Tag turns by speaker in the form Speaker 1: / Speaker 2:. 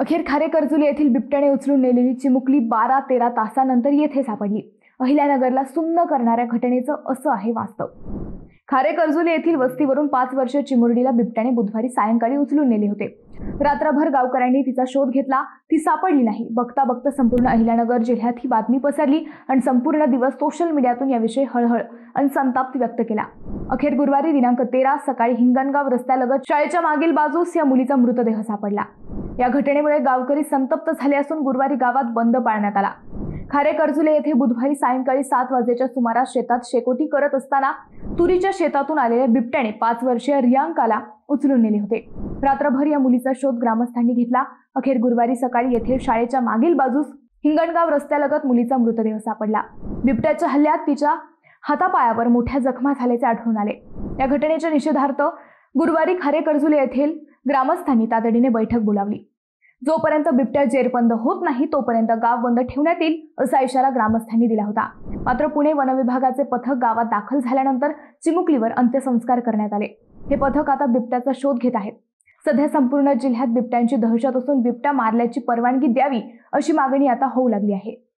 Speaker 1: अखेर खारेकर्जुली येथील बिबट्याने उचलून नेलेली चिमुकली 12-13 तासानंतर येथे सापडली। अहिल्यानगरला सुन्न करणाऱ्या घटनेचं असं आहे वास्तव। खारेकर्जुली येथील वस्तीवरून 5 वर्षीय चिमुरडीला बिबट्याने बुधवारी सायंकाळी उचलून नेले होते। रात्रभर गावकऱ्यांनी तिचा शोध घेतला, ती सापडली नाही। बघता बघता संपूर्ण अहिल्यानगर जिल्ह्यात ही बातमी पसरली आणि संपूर्ण दिवस सोशल मीडियातून याविषयी हळहळ आणि संताप व्यक्त केला। अखेर गुरुवारी दिनांक 13 सकाळी हिंगणगाव रस्त्यालगत शाळेच्या मागील बाजूस या मुलीचा मृतदेह सापडला। या घटनेमुळे गावकरी संतप्त झाले असून गुरुवारी गावात बंद पाळण्यात आला। खारेकर्जुले येथे बुधवारी सायंकाळी 7 वाजेच्या सुमारास शेतात शेकोटी करत असताना तुरीच्या शेतातून आलेल्या बिबट्याने 5 वर्षीय रियांकाला उचलून नेले होते। रात्रभर या मुलीचा शोध ग्रामस्थांनी घेतला। अखेर गुरुवारी सकाळी येथील शाळेच्या मागील बाजूस हिंगणगाव रस्त्यालगत मुलीचा मृतदेह सापडला। बिबट्याच्या हल्ल्यात तिच्या हातापायावर मोठ्या जखमा झाल्याचे आढळून आले। या घटनेच्या निषेधार्थ गुरुवारी खारेकर्जुले येथील ग्रामस्थांनी तातडीने बैठक बोलावली। जोपर्यंत बिबट्या जेरबंद होत नाही तोपर्यंत गाव बंद ठेवण्यात येईल असा इशारा ग्रामस्थांनी दिला होता। मात्र पुणे वन विभागाचे पथक गावात दाखल झाल्यानंतर चिमुकलीवर अंत्यसंस्कार करण्यात आले। हे पथक आता बिबट्याचा शोध घेत आहे। सध्या संपूर्ण जिल्ह्यात बिबट्यांची दहशत असून बिबट्या मारल्याची परवानगी द्यावी अशी मागणी आता होऊ लागली आहे।